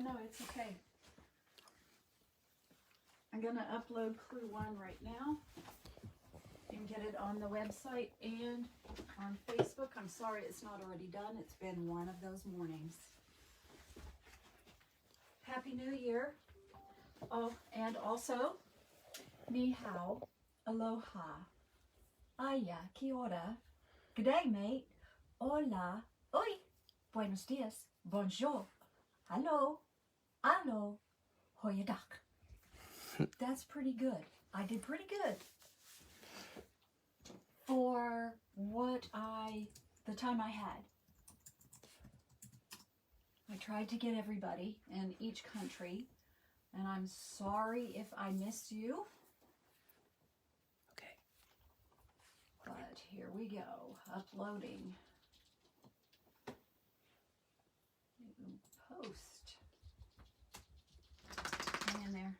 No, it's okay. I'm gonna upload Clue 1 right now and get it on the website and on Facebook. I'm sorry it's not already done. It's been one of those mornings. Happy New Year. Oh, and also, ni hao, aloha, aya, kia ora, good day, mate, hola, oi, buenos dias, bonjour, hello, alo, hoyadak. That's pretty good. I did pretty good for the time I had. I tried to get everybody in each country, and I'm sorry if I missed you. Okay. But here we go, uploading. New post. Hang in there.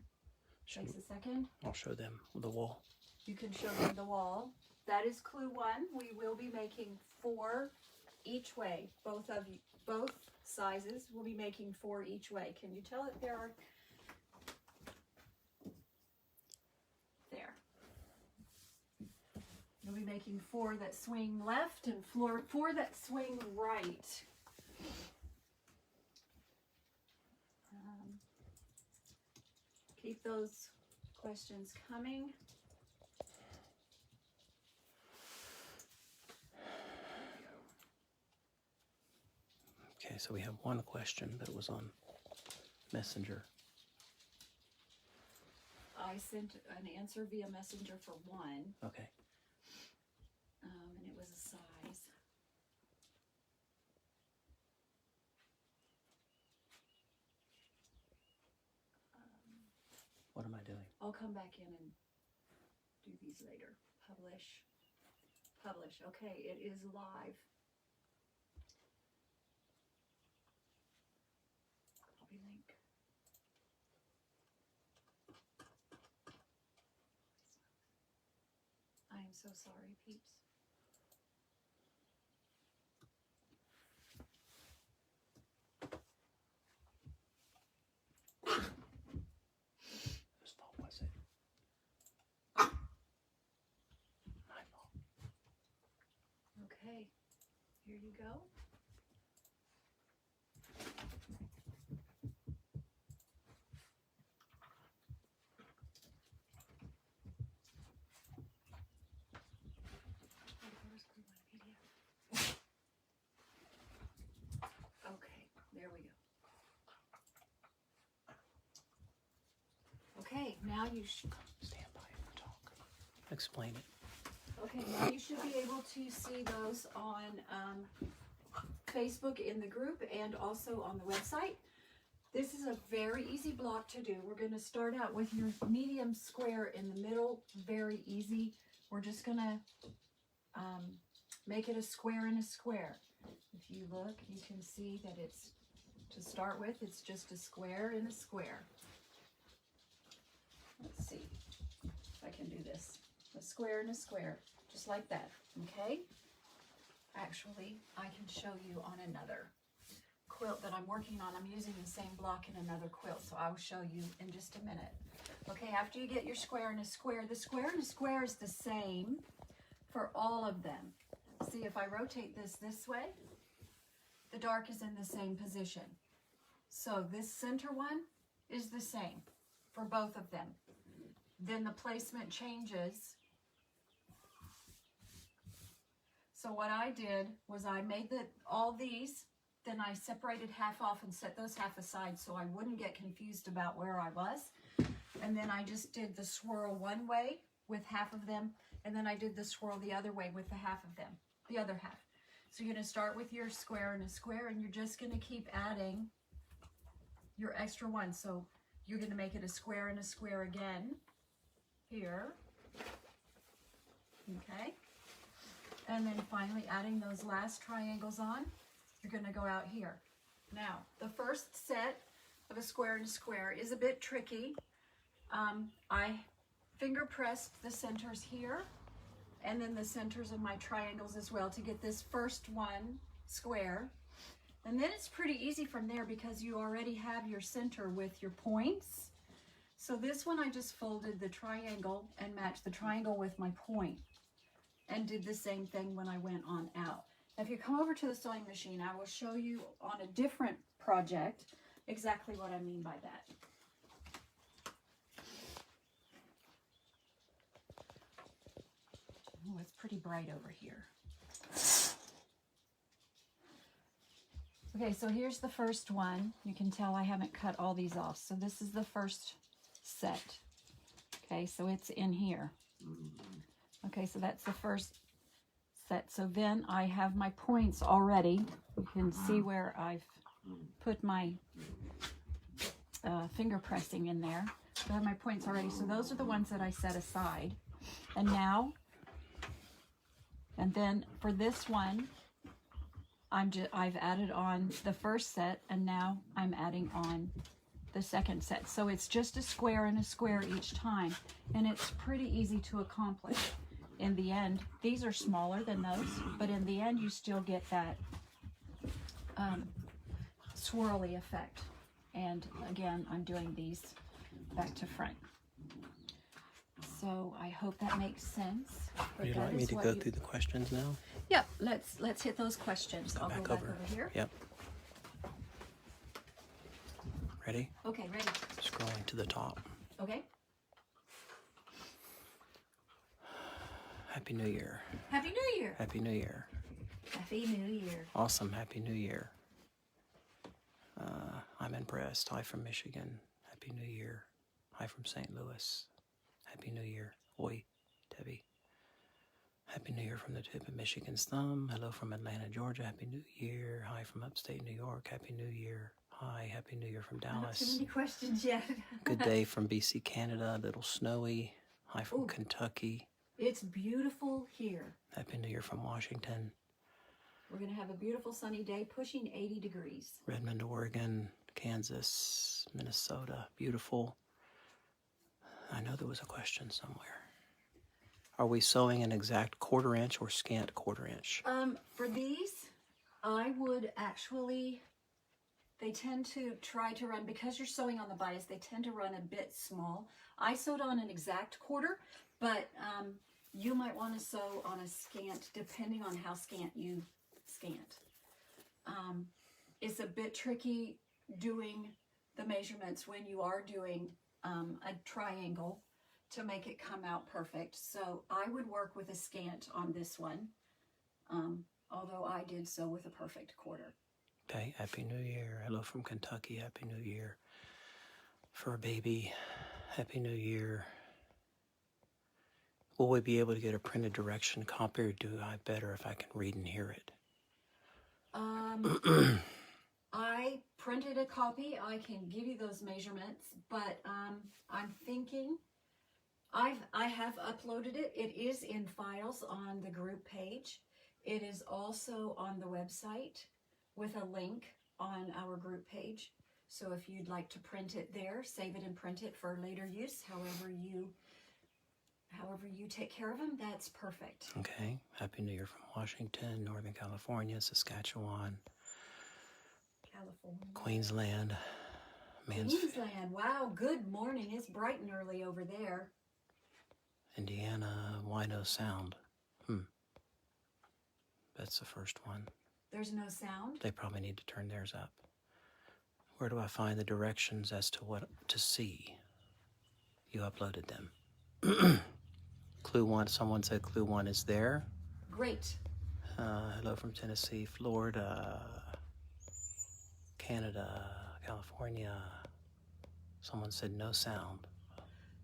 Takes a second. I'll show them the wall. You can show them the wall. That is Clue 1. We will be making 4 each way. Both sizes will be making 4 each way. Can you tell it there are? There. You'll be making 4 that swing left and 4 that swing right. Keep those questions coming. Okay, so we have one question that was on Messenger. I sent an answer via Messenger for 1. Okay. And it was a size. What am I doing? I'll come back in and do these later. Publish. Publish. Okay, it is live. Copy link. I am so sorry, peeps. Whose fault was it? My fault. Okay, here you go. Okay, there we go. Okay, now you should. Stand by and talk. Explain it. Okay, now you should be able to see those on Facebook in the group and also on the website. This is a very easy block to do. We're going to start out with your medium square in the middle. Very easy. We're just going to make it a square and a square. If you look, you can see that it's, to start with, it's just a square and a square. Let's see if I can do this. A square and a square, just like that, okay? Actually, I can show you on another quilt that I'm working on. I'm using the same block in another quilt, so I'll show you in just a minute. Okay, after you get your square and a square, the square and a square is the same for all of them. See, if I rotate this way, the dark is in the same position. So this center one is the same for both of them. Then the placement changes. So what I did was I made all these, then I separated half off and set those half aside so I wouldn't get confused about where I was. And then I just did the swirl one way with half of them, and then I did the swirl the other way with the half of them, the other half. So you're going to start with your square and a square, and you're just going to keep adding your extra one. So you're going to make it a square and a square again here. Okay. And then finally adding those last triangles on, you're going to go out here. Now, the first set of a square and a square is a bit tricky. I finger pressed the centers here and then the centers of my triangles as well to get this first one square. And then it's pretty easy from there because you already have your center with your points. So this one I just folded the triangle and matched the triangle with my point and did the same thing when I went on out. Now, if you come over to the sewing machine, I will show you on a different project exactly what I mean by that. Oh, it's pretty bright over here. Okay, so here's the first one. You can tell I haven't cut all these off. So this is the first set. Okay, so it's in here. Okay, so that's the first set. So then I have my points already. You can see where I've put my finger pressing in there. So I have my points already. So those are the ones that I set aside. And now, and then for this one, I've added on the first set, and now I'm adding on the second set. So it's just a square and a square each time, and it's pretty easy to accomplish. In the end, these are smaller than those, but in the end you still get that swirly effect. And again, I'm doing these back to front. So I hope that makes sense. Would you like me to go through the questions now? Yep, let's hit those questions. I'll go back over here. Yep. Ready? Okay, ready. Scrolling to the top. Okay. Happy New Year. Happy New Year. Happy New Year. Happy New Year. Awesome. Happy New Year. I'm impressed. Hi from Michigan. Happy New Year. Hi from St. Louis. Happy New Year. Oi, Debbie. Happy New Year from the tip of Michigan's thumb. Hello from Atlanta, Georgia. Happy New Year. Hi from upstate New York. Happy New Year. Hi. Happy New Year from Not Dallas. too many questions yet. Good day from BC, Canada. A little snowy. Hi from Ooh. Kentucky. It's beautiful here. Happy New Year from Washington. We're going to have a beautiful sunny day, pushing 80 degrees. Redmond, Oregon, Kansas, Minnesota. Beautiful. I know there was a question somewhere. Are we sewing an exact 1/4 inch or scant 1/4 inch? For these, I would actually, they tend to try to run, because you're sewing on the bias, they tend to run a bit small. I sewed on an exact 1/4, but you might want to sew on a scant, depending on how scant you scant. It's a bit tricky doing the measurements when you are doing a triangle to make it come out perfect. So I would work with a scant on this one, although I did sew with a perfect 1/4. Okay, Happy New Year. Hello from Kentucky. Happy New Year. For a baby, Happy New Year. Will we be able to get a printed direction copy, or do I better if I can read and hear it? I printed a copy. I can give you those measurements, but I'm thinking I have uploaded it. It is in files on the group page. It is also on the website with a link on our group page. So if you'd like to print it there, save it and print it for later use, however you take care of them, that's perfect. Okay. Happy New Year from Washington, Northern California, Saskatchewan, California. Queensland, Mansfield, Queensland. Wow, good morning. It's bright and early over there. Indiana, Wino Sound. That's the first one. There's no sound. They probably need to turn theirs up. Where do I find the directions as to what to see? You uploaded them. Clue 1, someone said Clue 1 is there. Great. Hello from Tennessee, Florida, Canada, California. Someone said no sound.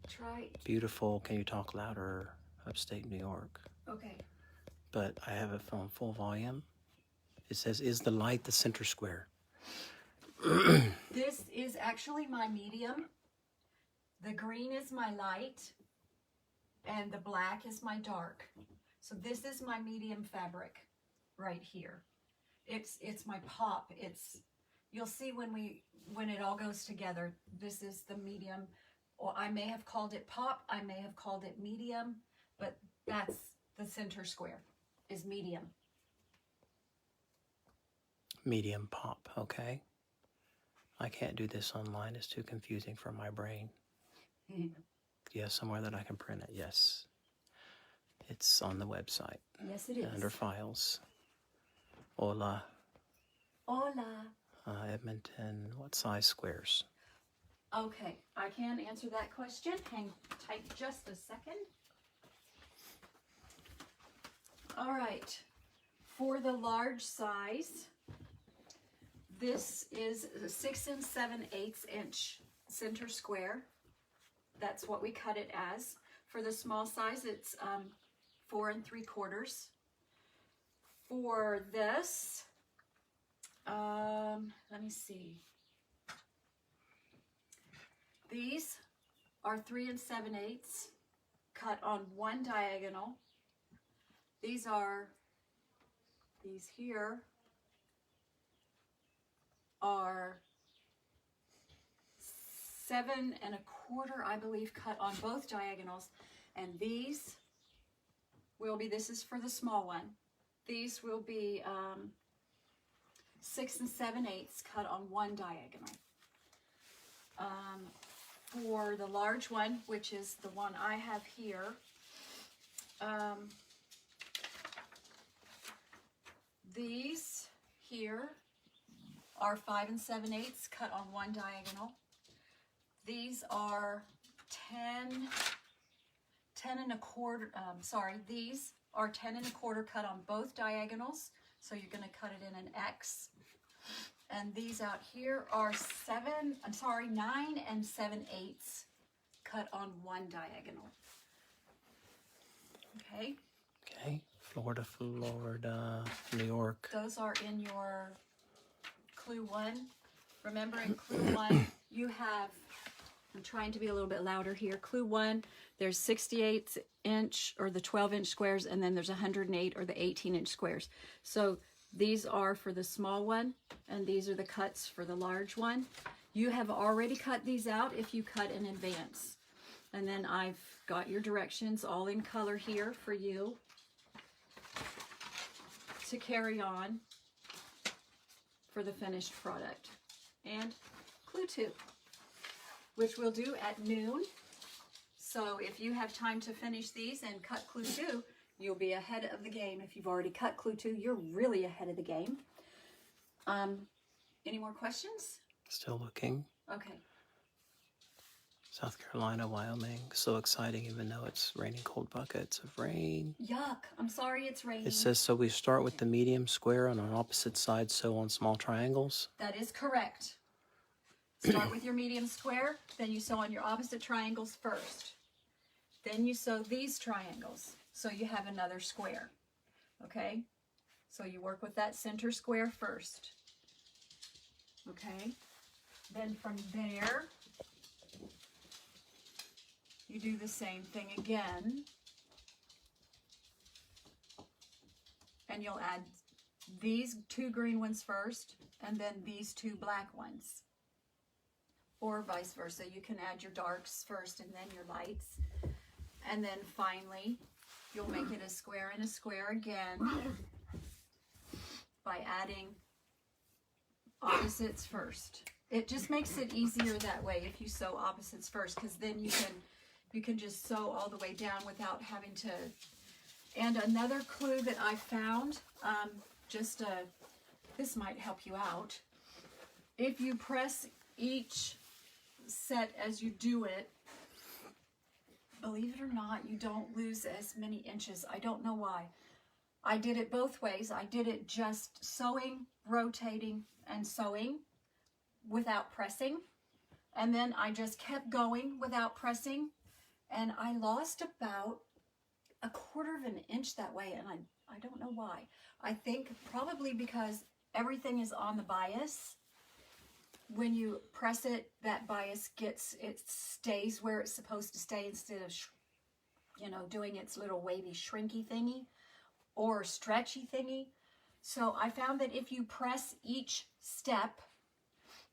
Try. Beautiful. Can you talk louder? Upstate New York. Okay. But I have it on full volume. It says, is the light the center square? This is actually my medium. The green is my light, and the black is my dark. So this is my medium fabric right here. It's my pop. You'll see when it all goes together. This is the medium, or I may have called it pop. I may have called it medium, but that's the center square is medium. medium pop, okay? I can't do this online. It's too confusing for my brain. Do you have somewhere that I can print it? Yes. It's on the website. Yes, it is. Under files. Hola. Hola. Edmonton. What size squares? Okay, I can answer that question. Hang tight just a second. All right, for the large size, this is a 6 7/8 inch center square. That's what we cut it as. For the small size, it's 4 3/4. For this, let me see. These are 3 7/8 cut on one diagonal. These here are 7 1/4, I believe, cut on both diagonals. And these will be, this is for the small one, these will be 6 7/8 cut on one diagonal. For the large one, which is the one I have here, these here are 5 7/8 cut on one diagonal. These are 10 1/4, these are 10 1/4 cut on both diagonals. So you're going to cut it in an X. And these out here are 9 7/8 cut on one diagonal. Okay. Okay. Florida, New York. Those are in your clue 1. Remember, in clue 1, you have, I'm trying to be a little bit louder here. Clue 1, there's 68 inch or the 12 inch squares, and then there's 108 or the 18 inch squares. So these are for the small one, and these are the cuts for the large one. You have already cut these out if you cut in advance. And then I've got your directions all in color here for you to carry on for the finished product. And clue 2, which we'll do at noon. So if you have time to finish these and cut clue 2, you'll be ahead of the game. If you've already cut clue 2, you're really ahead of the game. Any more questions? Still looking. Okay. South Carolina, Wyoming. So exciting, even though it's raining cold buckets of rain. Yuck. I'm sorry it's raining. It says, so we start with the medium square and on opposite sides sew on small triangles. That is correct. Start with your medium square, then you sew on your opposite triangles first. Then you sew these triangles, so you have another square. Okay? So you work with that center square first. Okay? Then from there, you do the same thing again. And you'll add these 2 green ones first, and then these 2 black ones. Or vice versa. You can add your darks first and then your lights. And then finally, you'll make it a square and a square again by adding opposites first. It just makes it easier that way if you sew opposites first, because then you can just sew all the way down without having to. And another clue that I found, this might help you out. If you press each set as you do it, believe it or not, you don't lose as many inches. I don't know why. I did it both ways. I did it just sewing, rotating, and sewing without pressing. And then I just kept going without pressing. And I lost about 1/4 of an inch that way. And I don't know why. I think probably because everything is on the bias. When you press it, that bias stays where it's supposed to stay instead of, doing its little wavy shrinky thingy or stretchy thingy. So I found that if you press each step,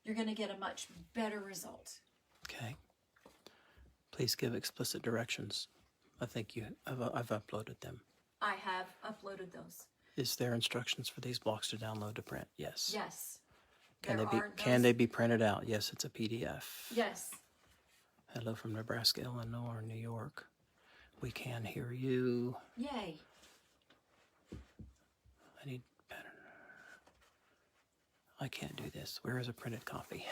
you're going to get a much better result. Okay. Please give explicit directions. I think I've uploaded them. I have uploaded those. Is there instructions for these blocks to download to print? Yes. Yes. Can There they be are can those- they be printed out? Yes, it's a PDF. Yes. Hello from Nebraska, Illinois, or New York. We can hear you. Yay. I need better. I can't do this. Where is a printed copy?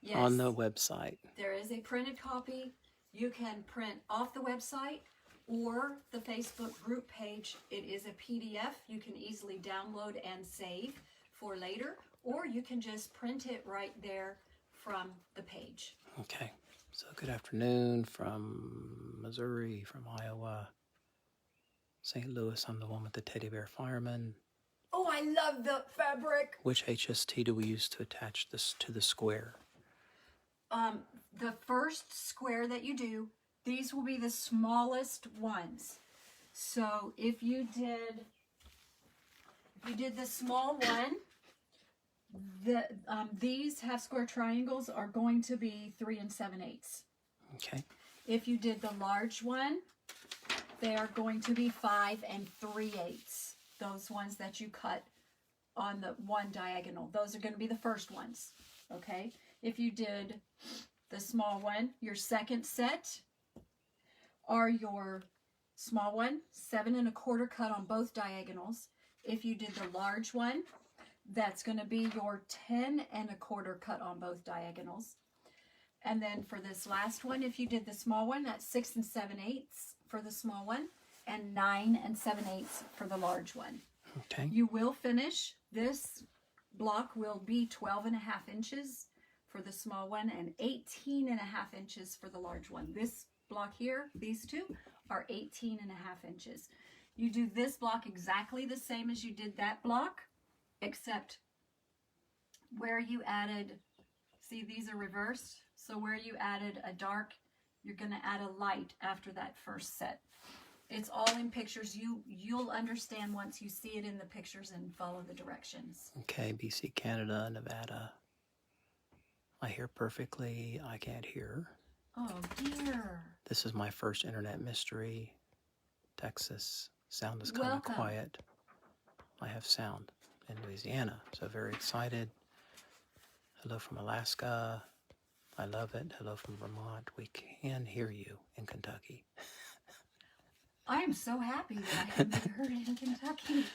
Yes. On the website. There is a printed copy. You can print off the website or the Facebook group page. It is a PDF. You can easily download and save for later, or you can just print it right there from the page. Okay. So good afternoon from Missouri, from Iowa, St. Louis. I'm the one with the teddy bear fireman. Oh, I love the fabric. Which HST do we use to attach this to the square? The first square that you do, these will be the smallest ones. So if you did the small one, these half square triangles are going to be 3 7/8. Okay. If you did the large one, they are going to be 5 3/8. Those ones that you cut on the one diagonal, those are going to be the first ones. Okay. If you did the small one, your second set are your small one, 7 1/4 cut on both diagonals. If you did the large one, that's going to be your 10 1/4 cut on both diagonals. And then for this last one, if you did the small one, that's 6 7/8 for the small one and 9 7/8 for the large one. Okay. You will finish, this block will be 12 1/2 inches for the small one and 18 1/2 inches for the large one. This block here, these two, are 18 1/2 inches. You do this block exactly the same as you did that block, except where you added, see these are reversed, so where you added a dark, you're going to add a light after that first set. It's all in pictures. You'll understand once you see it in the pictures and follow the directions. Okay, BC, Canada, Nevada. I hear perfectly. I can't hear. Oh dear. This is my first internet mystery. Texas. Sound is kind of Welcome. quiet. I have sound in Louisiana, so very excited. Hello from Alaska. I love it. Hello from Vermont. We can hear you in Kentucky. I am so happy that I can be heard in Kentucky.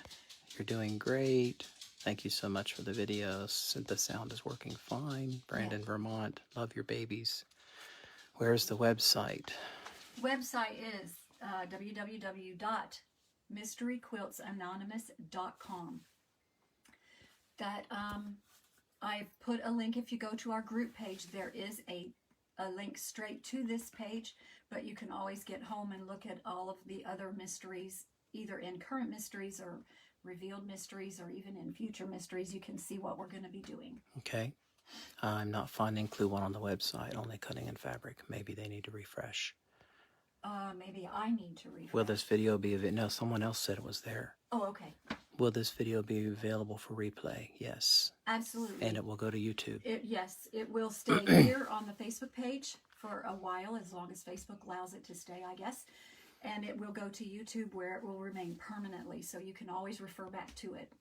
You're doing great. Thank you so much for the videos. The sound is working fine. Brandon, Vermont. Love your babies. Where's the website? Website is www.mysteryquiltsanonymous.com. That I've put a link. If you go to our group page, there is a link straight to this page, but you can always get home and look at all of the other mysteries, either in current mysteries or revealed mysteries, or even in future mysteries. You can see what we're going to be doing. Okay. I'm not finding Clue 1 on the website, only Cutting and Fabric. Maybe they need to refresh. Maybe I need to refresh. Will this video be available? No, someone else said it was there. Oh, okay. Will this video be available for replay? Yes. Absolutely. And it will go to YouTube. Yes, it will stay here on the Facebook page for a while, as long as Facebook allows it to stay, I guess. And it will go to YouTube, where it will remain permanently, so you can always refer back to it.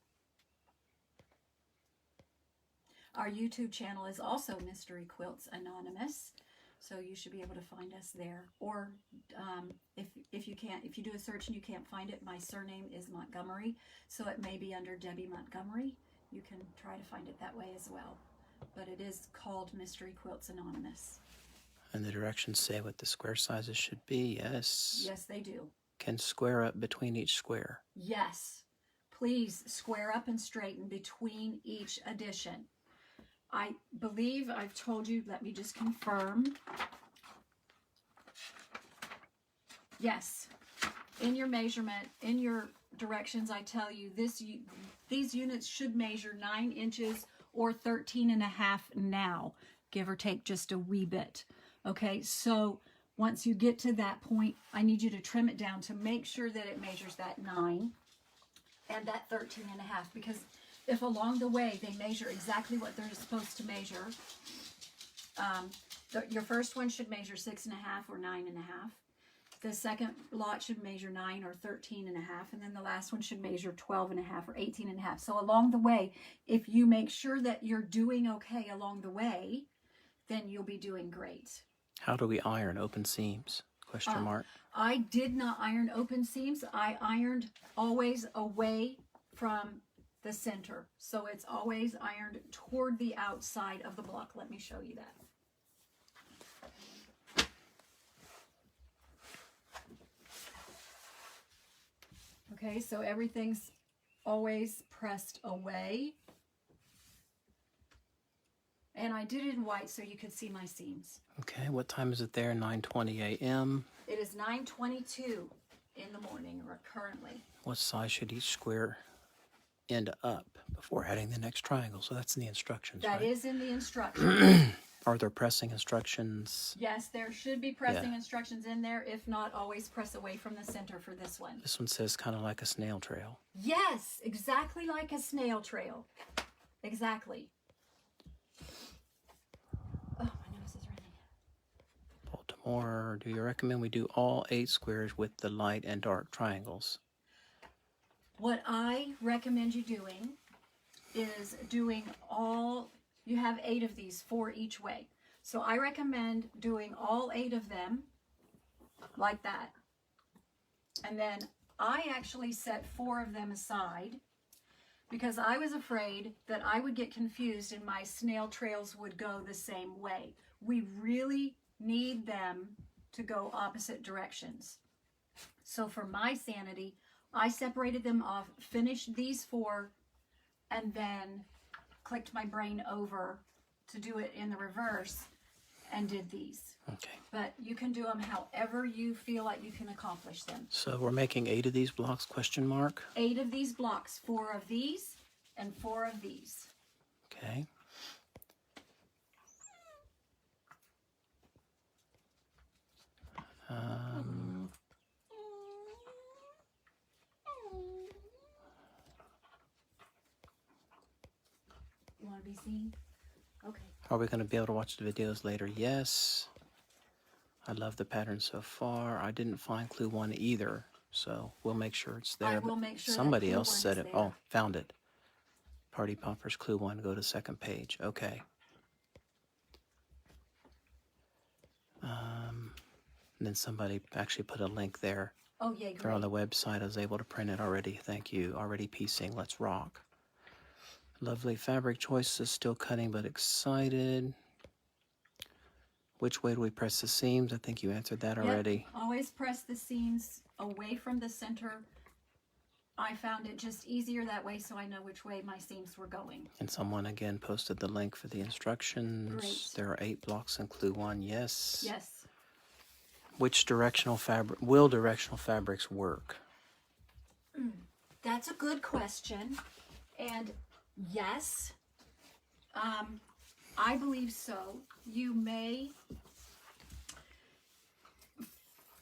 Our YouTube channel is also Mystery Quilts Anonymous, so you should be able to find us there. Or if you do a search and you can't find it, my surname is Montgomery, so it may be under Debbie Montgomery. You can try to find it that way as well. But it is called Mystery Quilts Anonymous. And the directions say what the square sizes should be. Yes. Yes, they do. Can square up between each square. Yes. Please square up and straighten between each addition. I believe I've told you, let me just confirm. Yes. In your measurement, in your directions, I tell you these units should measure 9 inches or 13 1/2 now, give or take just a wee bit. Okay, so once you get to that point, I need you to trim it down to make sure that it measures that 9 and that 13 1/2, because if along the way they measure exactly what they're supposed to measure, your first one should measure 6 1/2 or 9 1/2. The second lot should measure 9 or 13 and a half, and then the last one should measure 12 and a half or 18 and a half. So along the way, if you make sure that you're doing okay along the way, then you'll be doing great. How do we iron open seams? Question mark. I did not iron open seams. I ironed always away from the center. So it's always ironed toward the outside of the block. Let me show you that. Okay, so everything's always pressed away. And I did it in white so you could see my seams. Okay, what time is it there? 9:20 a.m. It is 9:22 in the morning currently. What size should each square end up before adding the next triangle? So that's in the instructions, That right? is in the instructions. Are there pressing instructions? Yes, there should be pressing instructions in there. If not, always press away from the center for this one. This one says kind of like a snail trail. Yes, exactly like a snail trail. Exactly. Oh, my nose is running. Baltimore, do you recommend we do all 8 squares with the light and dark triangles? What I recommend you doing is doing all, you have 8 of these, 4 each way. So I recommend doing all 8 of them like that. And then I actually set 4 of them aside because I was afraid that I would get confused and my snail trails would go the same way. We really need them to go opposite directions. So for my sanity, I separated them off, finished these 4, and then clicked my brain over to do it in the reverse and did these. Okay. But you can do them however you feel like you can accomplish them. So we're making 8 of these blocks, question mark? 8 of these blocks, 4 of these, and 4 of these. Okay. You want to be seen? Okay. Are we going to be able to watch the videos later? Yes. I love the pattern so far. I didn't find clue 1 either, so we'll make sure it's there. I will make sure that somebody clue else 1's said it. there. Oh, found it. Party Poppers clue 1, go to second page. Okay. And then somebody actually put a link there. Oh, yay, They're on great. the website. I was able to print it already. Thank you. Already piecing. Let's rock. Lovely fabric choices. Still cutting, but excited. Which way do we press the seams? I think you answered that Yep. already. Always press the seams away from the center. I found it just easier that way so I know which way my seams were going. And someone again posted the link for the instructions. Great. There are 8 blocks in clue 1. Yes. Yes. Which directional fabric will directional fabrics work? That's a good question. And yes, I believe so. You may,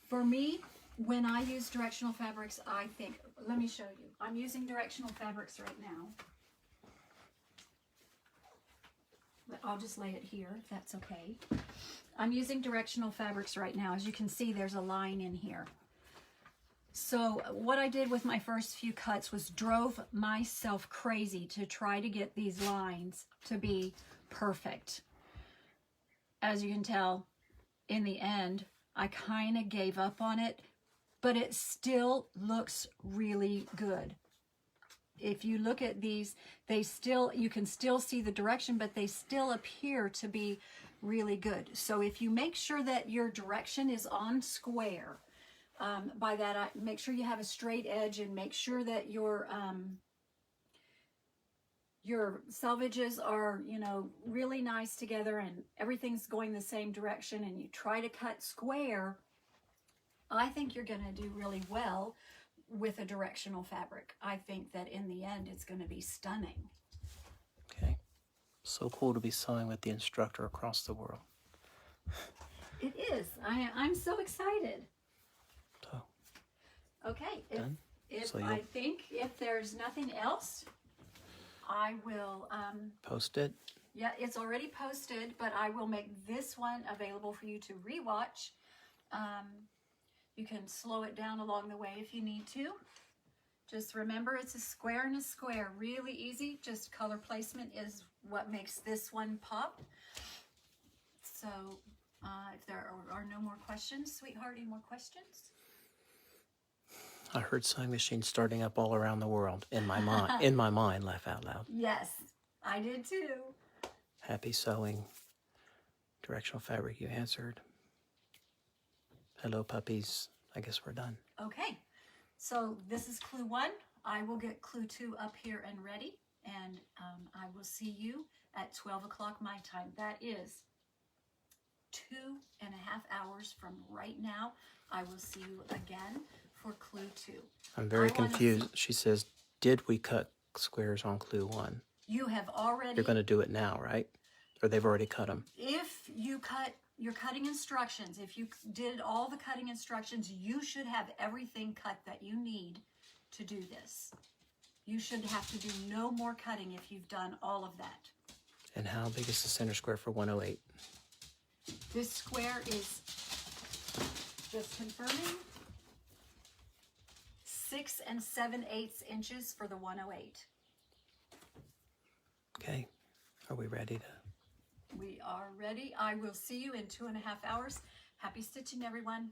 for me, when I use directional fabrics, I think, let me show you. I'm using directional fabrics right now. I'll just lay it here, if that's okay. I'm using directional fabrics right now. As you can see, there's a line in here. So what I did with my first few cuts was drove myself crazy to try to get these lines to be perfect. As you can tell, in the end, I kind of gave up on it, but it still looks really good. If you look at these, you can still see the direction, but they still appear to be really good. So if you make sure that your direction is on square, by that I make sure you have a straight edge and make sure that your selvages are, really nice together and everything's going the same direction, and you try to cut square, I think you're going to do really well with a directional fabric. I think that in the end it's going to be stunning. Okay. So cool to be sewing with the instructor across the world. It is. I'm so excited. So, Okay. done? So I you'll think if there's nothing else, I will, post it. yeah, it's already posted, but I will make this one available for you to rewatch. You can slow it down along the way if you need to. Just remember, it's a square and a square. Really easy. Just color placement is what makes this one pop. So if there are no more questions, sweetheart, any more questions? I heard sewing machines starting up all around the world in my mind. In my mind, laugh out loud. Yes, I did too. Happy sewing. Directional fabric, you answered. Hello, puppies. I guess we're done. Okay, so this is clue 1. I will get clue 2 up here and ready, and I will see you at 12 o'clock my time. That is 2.5 hours from right now. I will see you again for clue 2. I'm very confused. She says, did we cut squares on clue 1? You have already... You're going to do it now, right? Or they've already cut them? If you cut your cutting instructions, if you did all the cutting instructions, you should have everything cut that you need to do this. You should have to do no more cutting if you've done all of that. And how big is the center square for 108? This square is, just confirming, 6 7/8 inches for the 108. Okay. Are we ready to... We are ready. I will see you in 2.5 hours. Happy stitching, everyone.